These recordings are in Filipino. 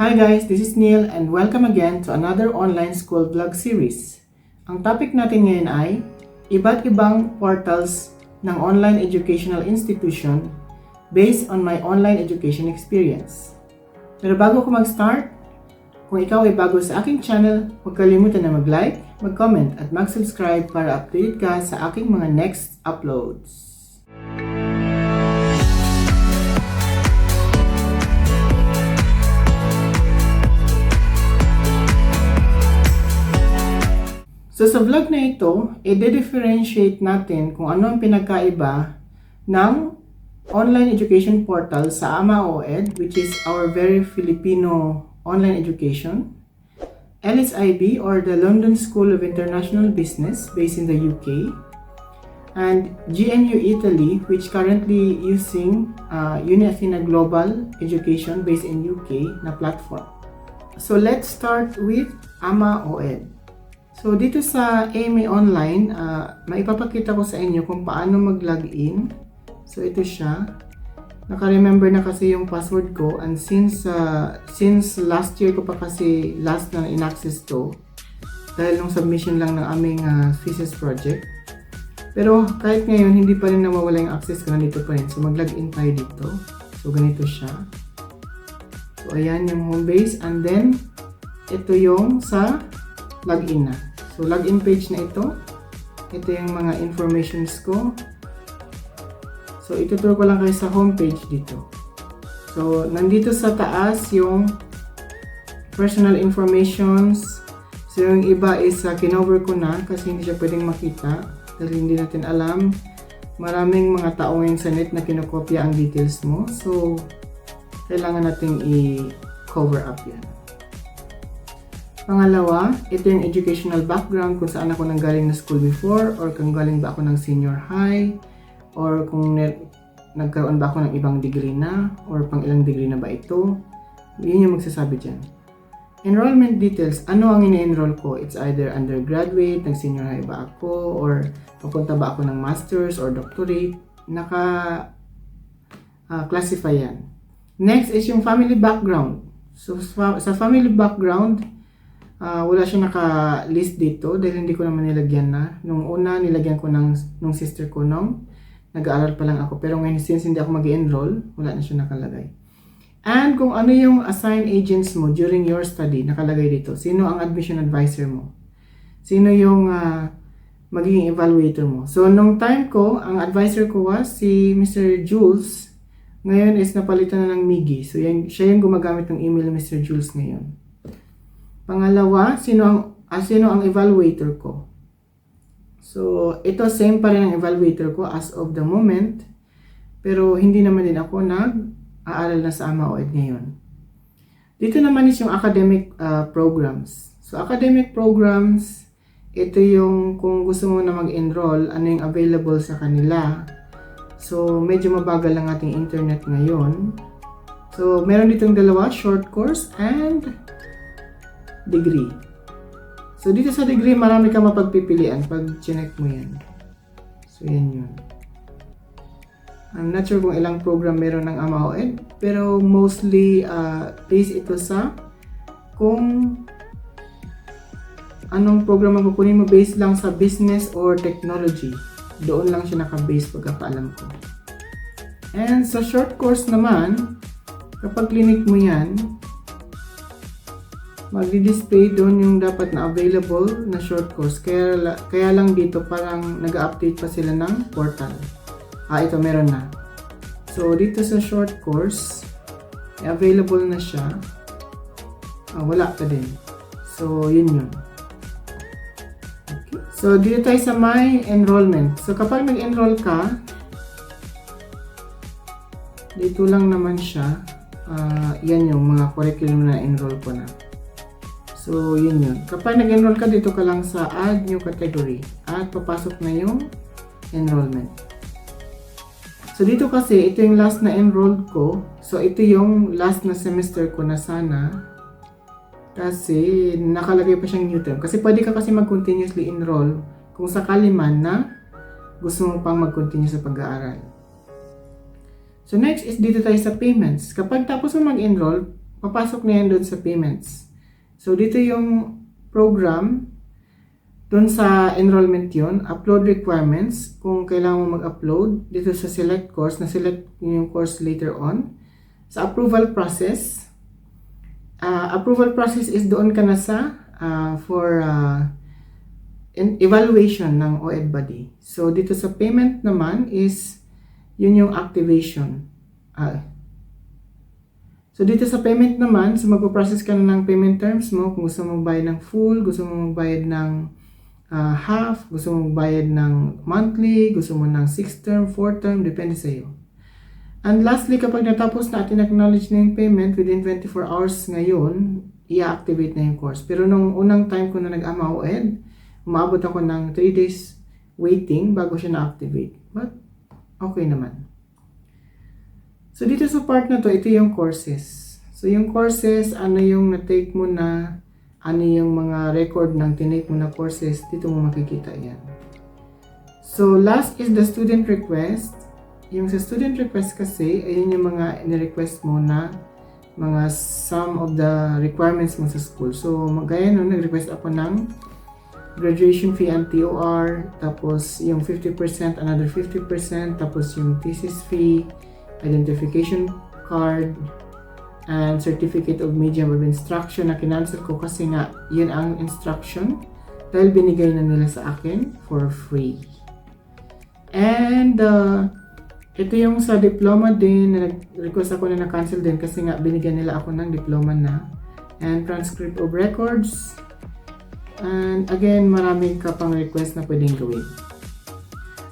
Hi guys, this is Neil and welcome again to another online school vlog series. Ang topic natin ngayon ay iba't ibang portals ng online educational institution based on my online education experience. Pero bago ko mag-start, kung ikaw ay bago sa aking channel, huwag kalimutan na mag-like, mag-comment at mag-subscribe para updated ka sa aking mga next uploads. So sa vlog na ito, i-differentiate natin kung ano ang pinagkaiba ng online education portal sa AMA-OED, which is our very Filipino online education, LSIB or the London School of International Business based in the UK, and GNU Italy, which currently using Uni Athena Global Education based in UK na platform. So let's start with AMA-OED. So dito sa AMA Online, maipapakita ko sa inyo kung paano mag-login. So ito siya. Naka-remember na kasi yung password ko, and since last year ko pa kasi last na in-access to dahil nung submission lang ng aming thesis project. Pero kahit ngayon hindi pa rin nawawala yung access ko, nandito pa rin. So mag-login tayo dito. So ganito siya. So ayan yung home base, and then ito yung sa login na. So, login page na ito. Ito yung mga informations ko. So, ituturo ko lang kayo sa home page dito. So, nandito sa taas yung personal informations. So, yung iba is kinover ko na kasi hindi siya pwedeng makita dahil hindi natin alam. Maraming mga tao ngayon sa net na kinokopya ang details mo. So, kailangan natin i-cover up yan. Pangalawa, ito yung educational background, kung saan ako nanggaling na school before, or kung galing ba ako ng senior high, or kung nagkaroon ba ako ng ibang degree na, or pang ilang degree na ba ito. Yun yung magsasabi dyan. Enrollment details, ano ang ina-enroll ko? It's either undergraduate, nag-senior high ba ako, or papunta ba ako ng master's or doctorate. Classify yan. Next is yung family background. So sa family background, wala siya naka-list dito dahil hindi ko naman nilagyan na. Nung una, nilagyan ko nung sister ko nung nag-aaral pa lang ako. Pero ngayon, since hindi ako mag-enroll, wala na siya nakalagay. And kung ano yung assigned agents mo during your study, nakalagay dito. Sino ang admission advisor mo? Sino yung magiging evaluator mo? So, nung time ko, ang advisor ko was si Mr. Jules. Ngayon is napalitan na ng Miggy. So, siya yung gumagamit ng email ni Mr. Jules ngayon. Pangalawa, sino ang evaluator ko? So, ito same pa rin ang evaluator ko as of the moment. Pero hindi naman din ako nag-aaral na sa AMA-OED ngayon. Dito naman is yung academic programs. So, academic programs, ito yung kung gusto mo na mag-enroll, ano yung available sa kanila. So, medyo mabagal lang ating internet ngayon. So, meron ditong dalawa, short course and degree. So, dito sa degree, marami ka mapagpipilian pag chinek mo yan. So, yan yun. I'm not sure kung ilang program meron ng AMA-OED, pero mostly, based ito sa kung anong program ang kukunin mo based lang sa business or technology. Doon lang siya naka-base pagkakaalam ko. And sa short course naman, kapag clinic mo yan, magdi-display doon yung dapat na available na short course. Kaya lang dito parang nag-update pa sila ng portal. Ito meron na. So dito sa short course, available na siya. Wala pa din. So yun yun. Okay. So dito tayo sa my enrollment. So kapag nag-enroll ka, dito lang naman siya. Yan yung mga curriculum na enroll ko na. So, yun yun. Kapag nag-enroll ka, dito ka lang sa add new category at papasok na yung enrollment. So, dito kasi, ito yung last na enrolled ko. So, ito yung last na semester ko na sana. Kasi, nakalagay pa siyang new term. Kasi pwede ka kasi mag-continuously enroll kung sakali man na gusto mo pang mag-continue sa pag-aaral. So, next is dito tayo sa payments. Kapag tapos mo mag-enroll, papasok na yan doon sa payments. So, dito yung program, doon sa enrollment yun, upload requirements, kung kailangan mo mag-upload, dito sa select course, na-select yung course later on. Sa approval process is doon ka na sa for evaluation ng OED body. So, dito sa payment naman is, yun yung activation. So, dito sa payment naman, so magpo-process ka na ng payment terms mo, kung gusto mong bayad ng full, gusto mong bayad ng half, gusto mong bayad ng monthly, gusto mo ng 6 term, 4 term, depende sa iyo. And lastly, kapag natapos na at in-acknowledge na yung payment within 24 hours ngayon, i-activate na yung course. Pero nung unang time ko na nag-ama OED, umabot ako ng 3 days waiting bago siya na-activate. But, okay naman. So, dito sa part na to, ito yung courses. So, yung courses, ano yung na-take mo na, ano yung mga record ng tinake mo na courses, dito mo makikita yan. So, last is the student request. Yung sa student request kasi, ayun yung mga ni-request mo na mga some of the requirements mo sa school. So, gaya nun, nag-request ako ng graduation fee and TOR, tapos yung 50%, another 50%, tapos yung thesis fee, identification card, and certificate of medium of instruction na kinancel ko kasi nga yun ang instruction dahil binigay na nila sa akin for free. And ito yung sa diploma din, na nag-request ako na na-cancel din kasi nga binigyan nila ako ng diploma na. And transcript of records. And again, marami ka pang request na pwedeng gawin.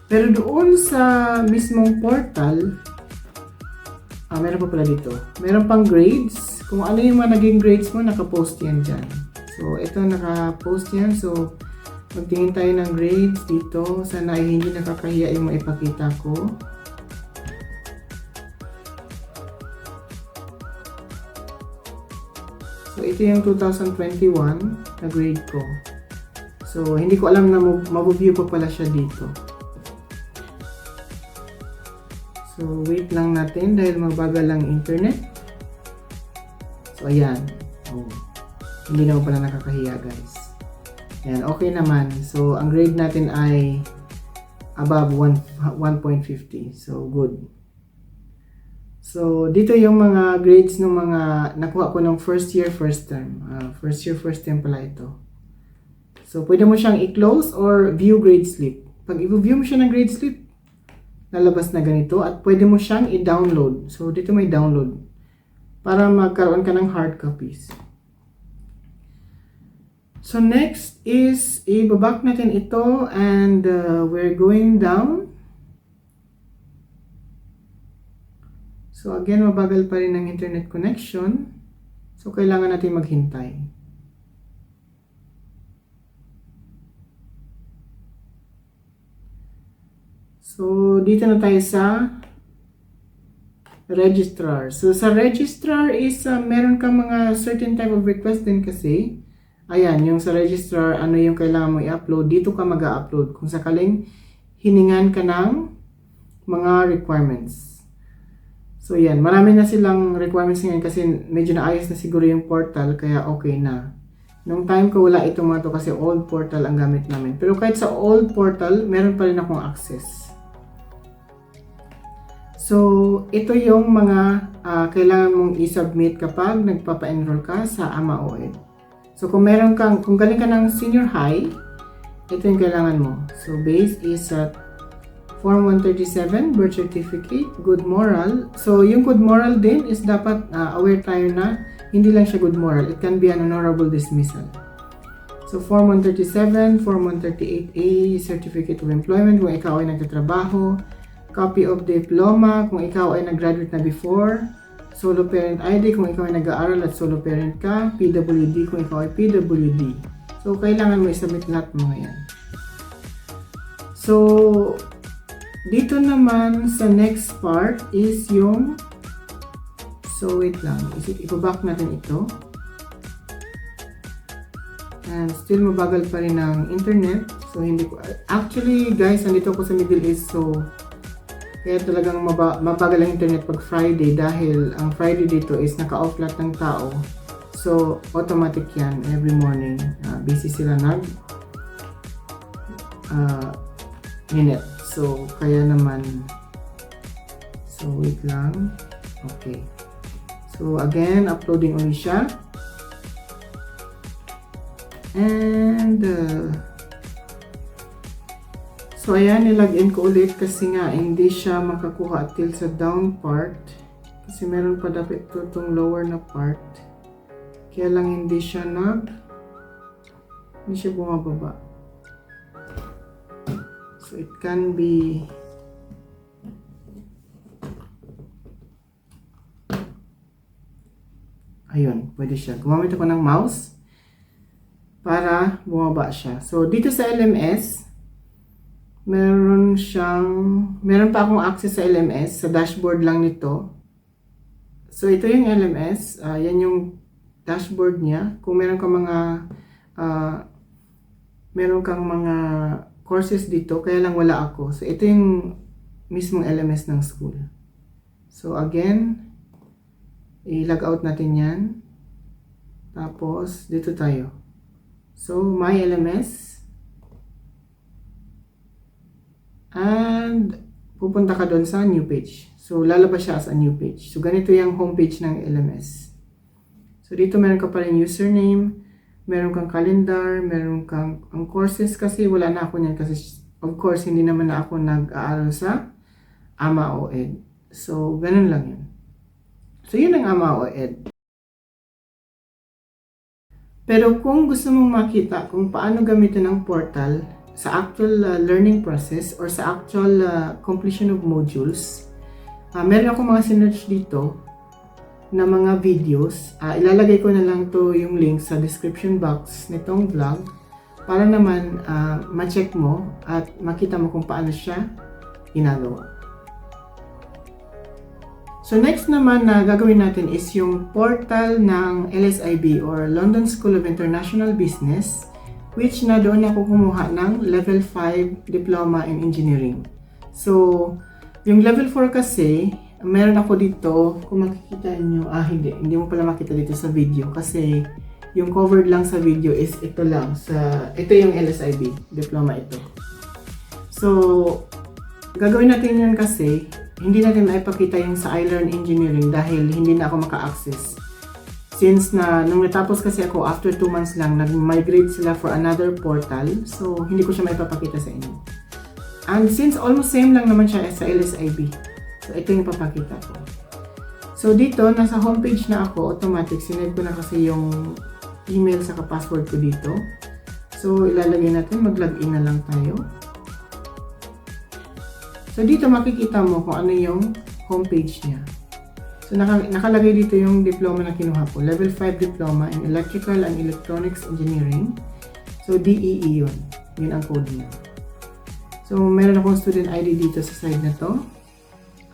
Pero doon sa mismong portal, meron pa pala dito. Meron pang grades. Kung ano yung mga naging grades mo, nakapost yan dyan. So, ito nakapost yan. So, magtingin tayo ng grades dito. Sana ay hindi nakakahiya yung maipakita ko. So, ito yung 2021 na grade ko. So, hindi ko alam na mabuview pa pala siya dito. So, wait lang natin dahil mabagal lang internet. So, ayan. Oh, hindi naman pala nakakahiya, guys. Ayan, okay naman. So, ang grade natin ay above 1.50. So, good. So, dito yung mga grades ng mga nakuha ko ng first year, first term. First year, first term pala ito. So, pwede mo siyang i-close or view grade slip. Pag i-view mo siya ng grade slip, lalabas na ganito at pwede mo siyang i-download. So, dito may download para magkaroon ka ng hard copies. So, next is i-back natin ito and we're going down. So, again, mabagal pa rin ang internet connection. So, kailangan natin maghintay. So, dito na tayo sa registrar. So, sa registrar is meron kang mga certain type of request din kasi. Ayan, yung sa registrar, ano yung kailangan mo i-upload. Dito ka mag-upload kung sakaling hiningan ka ng mga requirements. So, yan. Marami na silang requirements ngayon kasi medyo naayos na siguro yung portal kaya okay na. Nung time ko wala itong mga to kasi old portal ang gamit namin. Pero kahit sa old portal, meron pa rin akong access. So, ito yung mga kailangan mong i-submit kapag nagpapa-enroll ka sa AMA OED. So, kung galing ka ng senior high, ito yung kailangan mo. So, base is Form 137, birth certificate, good moral. So, yung good moral din is dapat aware tayo na hindi lang siya good moral. It can be an honorable dismissal. So, Form 137, Form 138A, Certificate of Employment kung ikaw ay nagtatrabaho, copy of diploma kung ikaw ay nag-graduate na before, solo parent ID kung ikaw ay nag-aaral at solo parent ka, PWD kung ikaw ay PWD. So, kailangan mo isubmit lahat mga yan. So, dito naman sa next part is yung, so wait lang, ipaback natin ito. And still mabagal pa rin ang internet. So hindi ko, actually guys, nandito ako sa Middle East so Kaya talagang mabagal ang internet pag Friday dahil ang Friday dito is naka-off lahat ng tao. So, automatic yan every morning. Busy sila minute. So, kaya naman. So, wait lang. Okay. So, again, uploading ulit siya. And, so, ayan, nilagin ko ulit kasi nga hindi siya makakuha till sa down part. Kasi meron pa dapat itong lower na part. Kaya lang hindi siya bumababa. So, it can be ayun, pwede siya. Gumamit ako ng mouse para bumaba siya. So, dito sa LMS, meron pa akong access sa LMS, sa dashboard lang nito. So, ito yung LMS, yan yung dashboard niya. Kung meron kang mga courses dito, kaya lang wala ako. So, ito yung mismong LMS ng school. So, again, i-log out natin yan. Tapos, dito tayo. So, my LMS. And, pupunta ka doon sa new page. So, lalabas siya as a new page. So, ganito yung homepage ng LMS. So, dito meron ka pa rin username, meron kang calendar, meron kang ang courses kasi wala na ako niyan kasi of course, hindi naman na ako nag-aaral sa AMA-OED. So, ganun lang yun. So, yun ang AMA-OED. Pero kung gusto mong makita kung paano gamitin ang portal sa actual learning process or sa actual completion of modules, meron ako mga sinerch dito na mga videos. Ilalagay ko na lang to yung link sa description box nitong vlog para naman ma-check mo at makita mo kung paano siya ginagawa. So next naman na gagawin natin is yung portal ng LSIB or London School of International Business, which na doon ako kumuha ng level 5 diploma in engineering. So yung level 4 kasi meron ako dito, kung makikita nyo, hindi mo pala makita dito sa video kasi yung covered lang sa video is ito lang, ito yung LSIB diploma ito. So gagawin natin yun kasi hindi natin maipakita yung sa iLearn Engineering dahil hindi na ako maka-access. Since nung natapos kasi ako after 2 months lang, nag-migrate sila for another portal. So, hindi ko siya maipapakita sa inyo. And since almost same lang naman siya sa LSIB. So, ito yung papakita ko. So, dito, nasa homepage na ako, automatic. Sinend ko na kasi yung email sa password ko dito. So, ilalagay natin, mag-login na lang tayo. So, dito makikita mo kung ano yung homepage niya. So, nakalagay dito yung diploma na kinuha ko. Level 5 Diploma in Electrical and Electronics Engineering. So, DEE yun. Yun ang code niya. So, meron akong student ID dito sa side na to.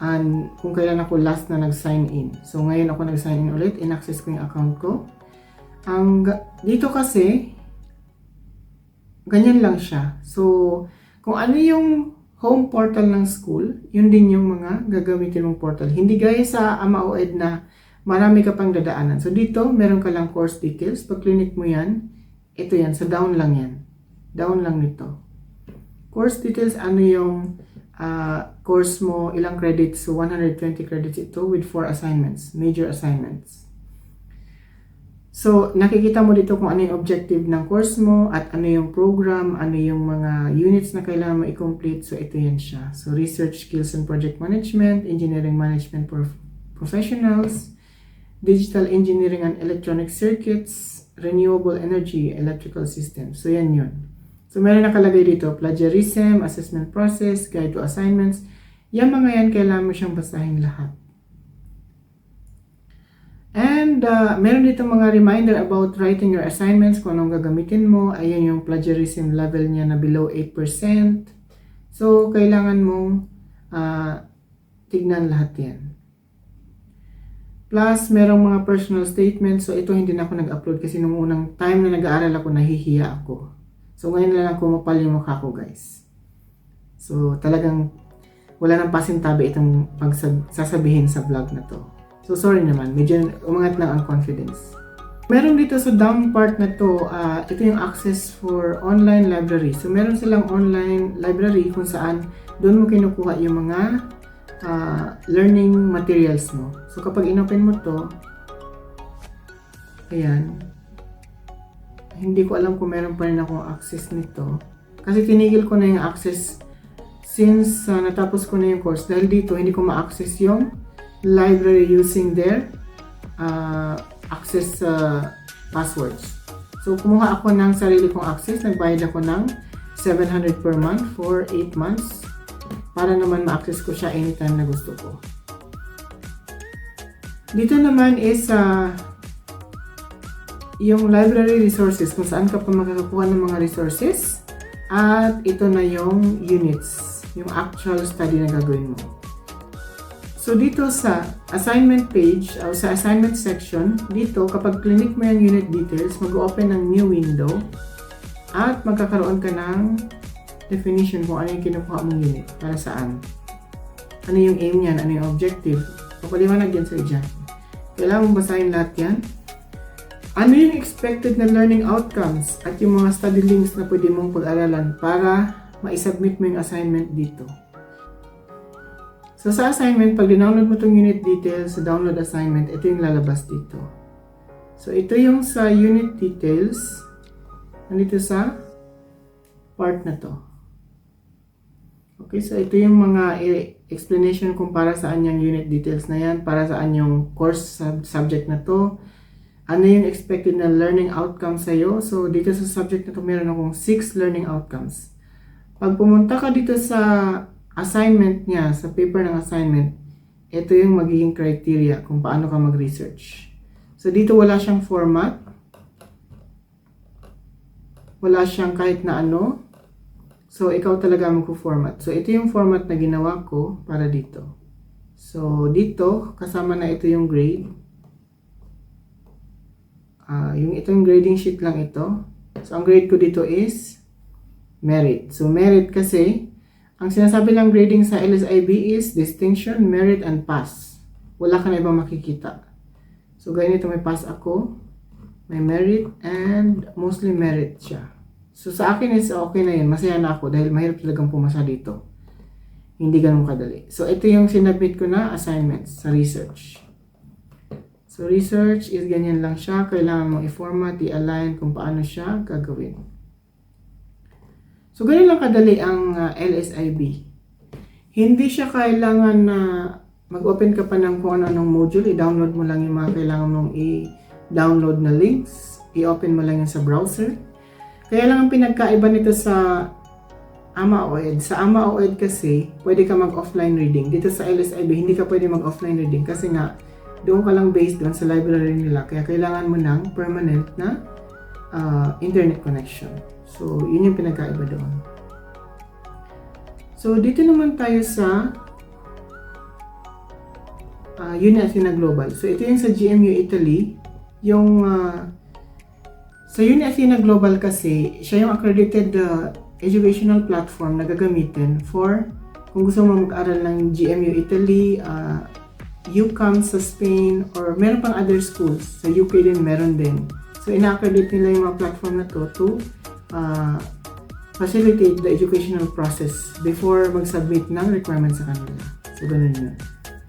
And kung kailan ako last na nag-sign in. So, ngayon ako nag-sign in ulit. In-access ko yung account ko. Dito kasi, ganyan lang siya. So, kung ano yung home portal ng school, yun din yung mga gagamitin mong portal. Hindi gaya sa AMA-OED na marami ka pang dadaanan. So dito, meron ka lang course details. Pag clinic mo yan, ito yan, sa down lang yan. Down lang nito. Course details, ano yung course mo, ilang credits. So 120 credits ito with 4 assignments, major assignments. So, nakikita mo dito kung ano yung objective ng course mo at ano yung program, ano yung mga units na kailangan mo i-complete. So, ito yan siya. So, Research Skills and Project Management, Engineering Management for Professionals, Digital Engineering and Electronic Circuits, Renewable Energy, Electrical Systems. So, yan yun. So, meron nakalagay dito, Plagiarism, Assessment Process, Guide to Assignments. Yung mga yan, kailangan mo siyang basahin lahat. And meron dito mga reminder about writing your assignments, kung anong gagamitin mo. Ayun yung plagiarism level niya na below 8%. So, kailangan mong tignan lahat yan. Plus, merong mga personal statements. So, ito hindi na ako nag-upload kasi nung unang time na nag-aaral ako, nahihiya ako. So, ngayon na lang kumapal yung mukha ko, guys. So, talagang wala nang pasintabi itong sasabihin sa vlog na to. So sorry naman, medyo umangat lang ang confidence. Meron dito sa down part na to, ito yung access for online library. So meron silang online library kung saan doon mo kinukuha yung mga learning materials mo. So kapag inopen mo to, ayan, hindi ko alam kung meron pa rin akong access nito. Kasi tinigil ko na yung access since natapos ko na yung course. Dahil dito, hindi ko ma-access yung library using their access passwords. So, kumuha ako ng sarili kong access. Nagbayad ako ng 700 per month for 8 months para naman ma-access ko siya anytime na gusto ko. Dito naman is yung library resources, kung saan ka pa makakakuha ng mga resources, at ito na yung units, yung actual study na gagawin mo. So dito sa assignment page o sa assignment section, dito kapag click mo yung unit details, mag-open ng new window at magkakaroon ka ng definition kung ano yung kinukuha mong unit, para saan, ano yung aim niyan, ano yung objective. Papaliwanag yan sa dyan. Kailangan mong basahin lahat yan. Ano yung expected na learning outcomes at yung mga study links na pwede mong pag-aralan para ma-submit mo yung assignment dito. So sa assignment, pag download mo itong unit details sa download assignment, ito yung lalabas dito. So ito yung sa unit details, nandito sa part na to. Okay, so ito yung mga explanation kung para saan yung unit details na yan, para saan yung course subject na to, ano yung expected na learning outcomes sa'yo. So, dito sa subject na ito, meron akong 6 learning outcomes. Pag pumunta ka dito sa assignment niya, sa paper ng assignment, ito yung magiging criteria kung paano ka mag-research. So, dito wala siyang format. Wala siyang kahit na ano. So, ikaw talaga magpo-format. So, ito yung format na ginawa ko para dito. So, dito, kasama na ito yung grade. Itong grading sheet lang ito. So, ang grade ko dito is merit. So, merit kasi, ang sinasabi lang grading sa LSIB is distinction, merit, and pass. Wala ka na ibang makikita. So, ganito may pass ako, may merit, and mostly merit siya. So, sa akin is okay na yun. Masaya na ako dahil mahirap talagang pumasa dito. Hindi ganun kadali. So, ito yung sinabit ko na assignments sa research. So, research is ganyan lang siya. Kailangan mong i-format, i-align kung paano siya gagawin. So, ganyan lang kadali ang LSIB. Hindi siya kailangan na mag-open ka pa ng kung ano-anong module. I-download mo lang yung mga kailangan mong i-download na links. I-open mo lang yan sa browser. Kaya lang ang pinagkaiba nito sa AMA-OED. Sa AMA-OED kasi, pwede ka mag-offline reading. Dito sa LSIB, hindi ka pwede mag-offline reading kasi nga, doon ka lang based doon sa library nila. Kaya kailangan mo ng permanent na internet connection. So, yun yung pinagkaiba doon. So, dito naman tayo sa Uni Athena Global. So, ito yung sa GMU Italy. Yung sa Uni Athena Global kasi, siya yung accredited educational platform na gagamitin for kung gusto mo mag-aral ng GMU Italy, UCAM sa Spain, or meron pang other schools. Sa UK din, meron din. So, ina-accredit nila yung mga platform na to facilitate the educational process before mag-submit ng requirements sa kanila. So, ganun yun.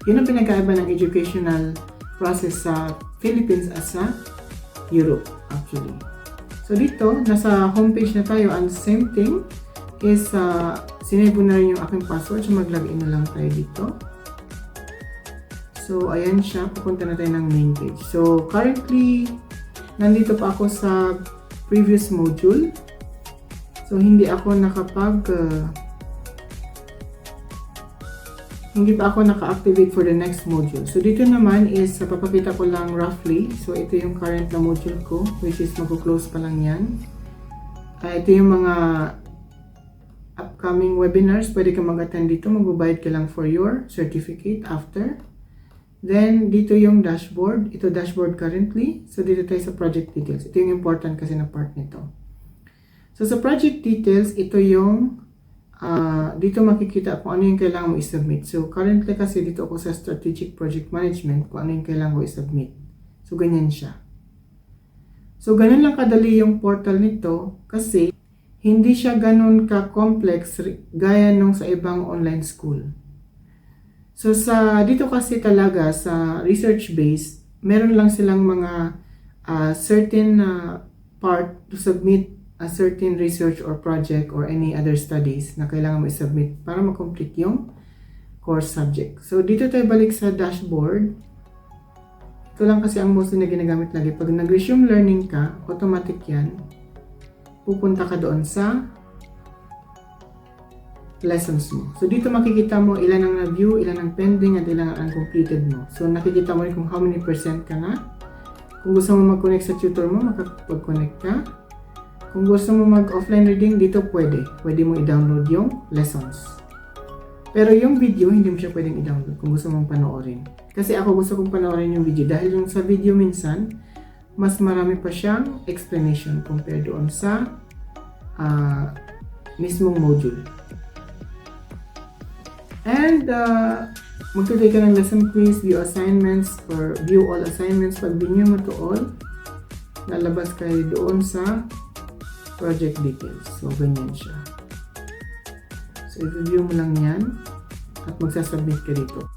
Yun ang pinagkaiba ng educational process sa Philippines at sa Europe, actually. So, dito, nasa homepage na tayo. And same thing is, sinave na rin yung aking password. So, mag-login na lang tayo dito. So, ayan siya. Pupunta na tayo ng main page. So, currently, nandito pa ako sa previous module. So, hindi pa ako naka-activate for the next module. So, dito naman is, papakita ko lang roughly. So, ito yung current na module ko, which is mag-close pa lang yan. Ito yung mga upcoming webinars. Pwede ka mag-attend dito. Mag-bayad ka lang for your certificate after. Then, dito yung dashboard. Ito dashboard currently. So, dito tayo sa project details. Ito yung important kasi na part nito. So, sa project details, ito yung dito makikita kung ano yung kailangan mo i-submit. So, currently kasi dito ako sa Strategic Project Management kung ano yung kailangan ko i-submit. So, ganyan siya. So, ganun lang kadali yung portal nito kasi hindi siya ganun ka-complex gaya nung sa ibang online school. So, dito kasi talaga sa research-based, meron lang silang mga certain part to submit a certain research or project or any other studies na kailangan mo i-submit para ma-complete yung course subject. So, dito tayo balik sa dashboard. Ito lang kasi ang mostly na ginagamit lagi. Pag nag-resume learning ka, automatic yan. Pupunta ka doon sa lessons mo. So, dito makikita mo ilan ang na-view, ilan ang pending, at ilan ang uncompleted mo. So, nakikita mo rin kung how many percent ka na. Kung gusto mo mag-connect sa tutor mo, makapag-connect ka. Kung gusto mo mag-offline reading, dito pwede. Pwede mo i-download yung lessons. Pero yung video, hindi mo siya pwedeng i-download kung gusto mong panoorin. Kasi ako gusto kong panoorin yung video dahil yung sa video minsan, mas marami pa siyang explanation compared doon sa mismong module. And magtutake ka ng lesson quiz, view assignments, or view all assignments. Pag view mo to all, lalabas kayo doon sa project details. So, ganyan siya. So, i-view mo lang yan at magsasubmit ka dito.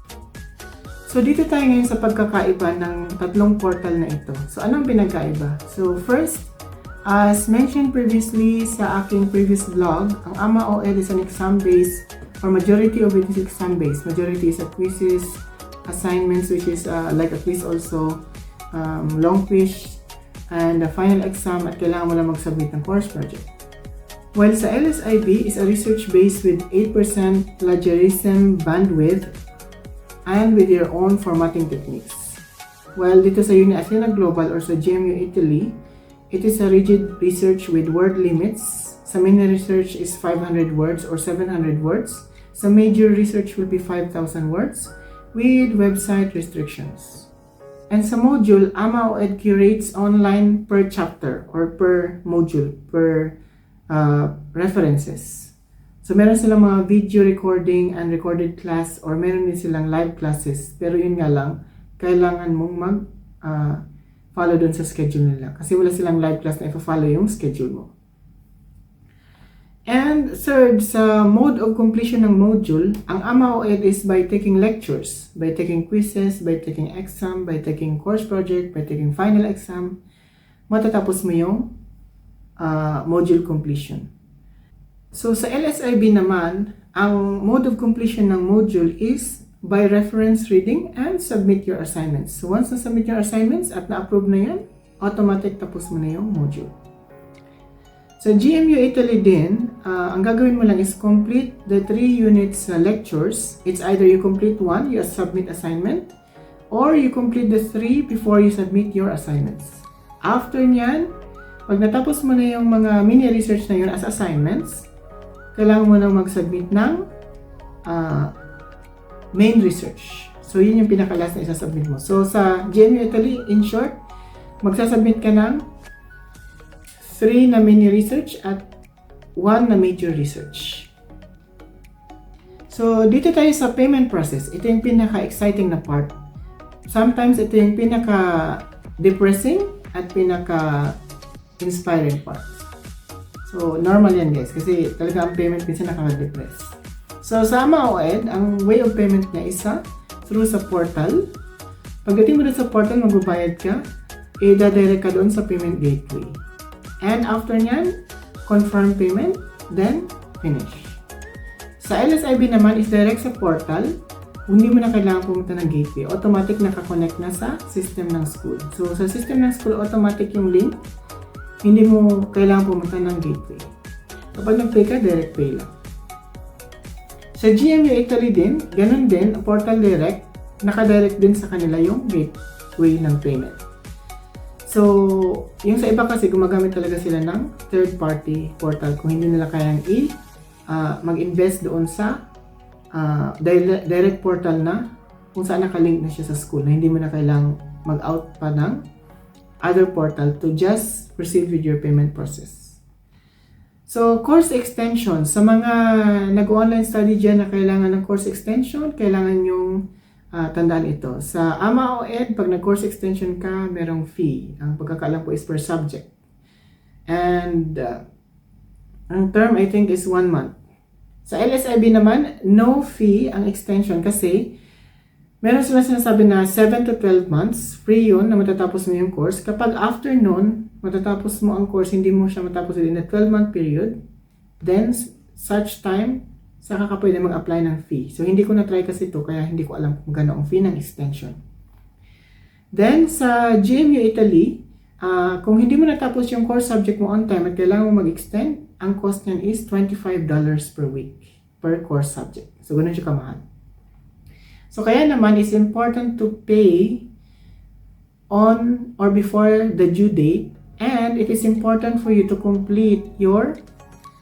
So, dito tayo ngayon sa pagkakaiba ng tatlong portal na ito. So, anong pinagkaiba? So, first, as mentioned previously sa aking previous vlog, ang AMA-OED is an exam-based, or majority of it is exam-based. Majority is a quizzes, assignments, which is like a quiz also, long quiz, and a final exam at kailangan mo lang mag-submit ng course project. While sa LSIB is a research-based with 8% plagiarism bandwidth and with your own formatting techniques. While dito sa Uni Athena Global or sa GMU Italy, it is a rigid research with word limits. Sa mini research is 500 words or 700 words. Sa major research will be 5,000 words with website restrictions. And sa module, AMA-OED curates online per chapter or per module, per references. So, meron silang mga video recording and recorded class or meron din silang live classes. Pero yun nga lang, kailangan mong follow dun sa schedule nila. Kasi wala silang live class na ipa-follow yung schedule mo. And third, sa mode of completion ng module, ang AMA-OED is by taking lectures, by taking quizzes, by taking exam, by taking course project, by taking final exam, matatapos mo yung module completion. So, sa LSIB naman, ang mode of completion ng module is by reference reading and submit your assignments. So, once na-submit your assignments at na-approve na yan, automatic tapos mo na yung module. Sa GMU Italy din, ang gagawin mo lang is complete the 3 units lectures. It's either you complete 1, you submit assignment, or you complete the 3 before you submit your assignments. After nyan, pag natapos mo na yung mga mini-research na yun as assignments, kailangan mo nang mag-submit ng main research. So, yun yung pinaka-last na isasubmit mo. So, sa GMU Italy, in short, magsasubmit ka ng 3 na mini-research at 1 na major research. So, dito tayo sa payment process. Ito yung pinaka-exciting na part. Sometimes, ito yung pinaka-depressing at pinaka-inspiring part. So, normal yan guys, kasi talaga ang payment minsan nakaka-depress. So, sa AMA-OED, ang way of payment niya is through sa portal. Pagdating mo doon sa portal, magbabayad ka, i-dadirect ka doon sa payment gateway. And after nyan, confirm payment, then finish. Sa LSIB naman is direct sa portal, hindi mo na kailangan pumunta ng gateway. Automatic nakakonect na sa system ng school. So, sa system ng school, automatic yung link. Hindi mo kailangan pumunta ng gateway. Kapag nag-pay ka, direct pay lang. Sa GMU Italy din, ganun din, portal direct, nakadirect din sa kanila yung gateway ng payment. So, yung sa iba kasi, gumagamit talaga sila ng third-party portal kung hindi nila kayang mag-invest doon sa direct portal na kung saan nakalink na siya sa school na hindi mo na kailangang mag-out pa ng other portal to just proceed with your payment process. So, course extension. Sa mga nag-online study dyan na kailangan ng course extension, kailangan yung tandaan ito. Sa AMA o ED, pag nag-course extension ka, merong fee. Ang pagkakaalam po is per subject. And ang term, I think, is 1 month. Sa LSIB naman, no fee ang extension kasi meron sila sinasabi na 7 to 12 months, free yun na matatapos mo yung course. Kapag after nun, matatapos mo ang course, hindi mo siya matapos within a 12-month period, then such time, saka ka pwede mag-apply ng fee. So, hindi ko na-try kasi ito, kaya hindi ko alam kung gano'n ang fee ng extension. Then, sa GMU Italy, kung hindi mo natapos yung course subject mo on time at kailangan mo mag-extend, ang cost niyan is $25 per week per course subject. So, ganun siya kamahal. So, kaya naman, it's important to pay on or before the due date, and it is important for you to complete your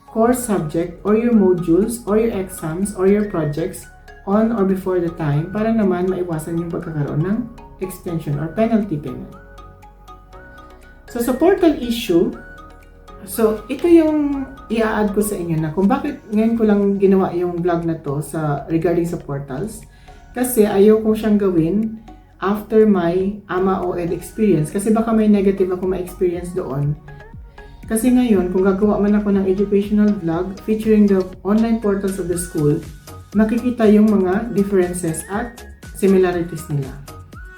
course subject or your modules or your exams or your projects on or before the time para naman maiwasan yung pagkakaroon ng extension or penalty payment. So, sa portal issue, so ito yung i-add ko sa inyo na kung bakit ngayon ko lang ginawa yung vlog na to regarding sa portals. Kasi ayaw kong siyang gawin after my AMA o ED experience. Kasi baka may negative ako ma-experience doon. Kasi ngayon, kung gagawa man ako ng educational vlog featuring the online portals of the school, makikita yung mga differences at similarities nila.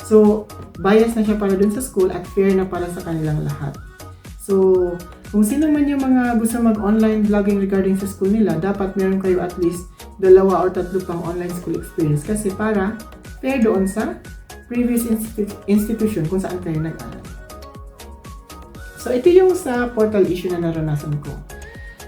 So, bias na siya para dun sa school at fair na para sa kanilang lahat. So, kung sino man yung mga gusto mag-online vlogging regarding sa school nila, dapat meron kayo at least 2 or 3 pang online school experience kasi para fair doon sa previous institution kung saan kayo nag-aral. So, ito yung sa portal issue na naranasan ko.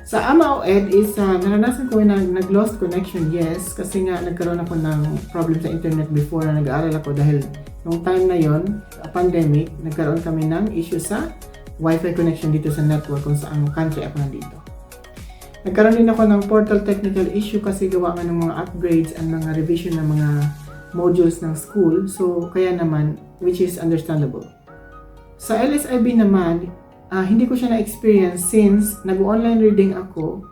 Sa AMA o ED is naranasan ko na nag-lost connection, yes, kasi nga nagkaroon ako ng problem sa internet before na nag-aaral ako dahil nung time na yon, pandemic, nagkaroon kami ng issue sa Wi-Fi connection dito sa network kung saan country ako nandito. Nagkaroon din ako ng portal technical issue kasi gawa nga ng mga upgrades and mga revision ng mga modules ng school, so kaya naman, which is understandable. Sa LSIB naman, hindi ko siya na-experience since nag-online reading ako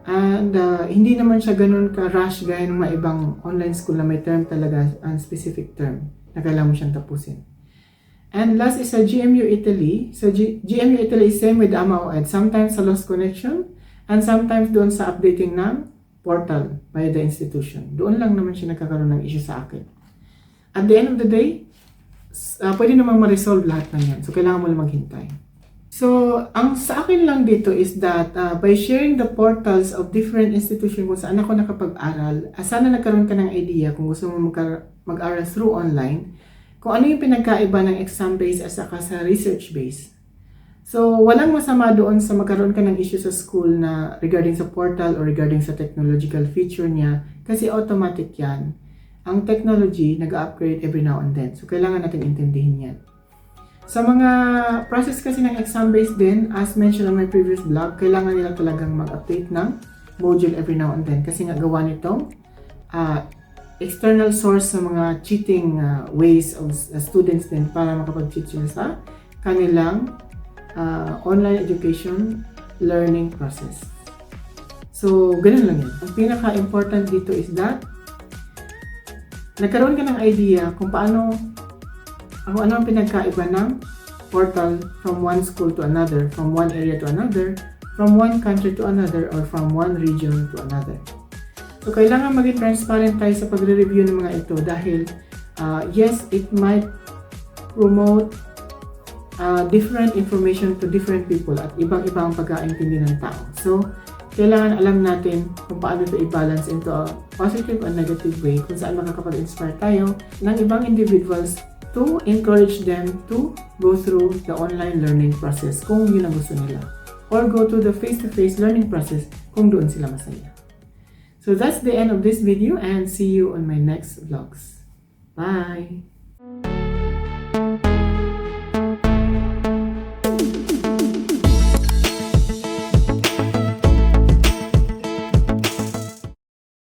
and hindi naman siya ganun ka-rush gaya ng mga ibang online school na may term talaga, ang specific term na kailangan mo siyang tapusin. And last is sa GMU Italy. So GMU Italy is same with AMA o ED. Sometimes sa lost connection and sometimes doon sa updating ng portal by the institution. Doon lang naman siya nagkakaroon ng issue sa akin. At the end of the day, pwede namang ma-resolve lahat ng yan. So kailangan mo lang maghintay. So, ang sa akin lang dito is that by sharing the portals of different institutions kung saan ako nakapag-aral, sana nagkaroon ka ng idea kung gusto mo mag-aral through online, kung ano yung pinagkaiba ng exam-based at saka sa research-based. So, walang masama doon sa magkaroon ka ng issue sa school na regarding sa portal or regarding sa technological feature niya kasi automatic yan. Ang technology nag-upgrade every now and then. So, kailangan natin intindihin yan. Sa mga process kasi ng exam-based din, as mentioned on my previous vlog, kailangan nila talagang mag-update ng module every now and then kasi nga gawa nitong external source sa mga cheating ways of students din para makapag-cheat sila sa kanilang online education learning process. So, ganun lang yun. Ang pinaka-important dito is that nagkaroon ka ng idea kung paano ano ang pinagkaiba ng portal from one school to another, from one area to another, from one country to another, or from one region to another. So, kailangan maging transparent tayo sa pagre-review ng mga ito dahil yes, it might promote different information to different people at ibang-ibang pagkaintindi ng tao. So, kailangan alam natin kung paano ito i-balance into a positive and negative way kung saan makakapag-inspire tayo ng ibang individuals to encourage them to go through the online learning process kung yun ang gusto nila. Or go to the face-to-face learning process kung doon sila masaya. So that's the end of this video and see you on my next vlogs. Bye!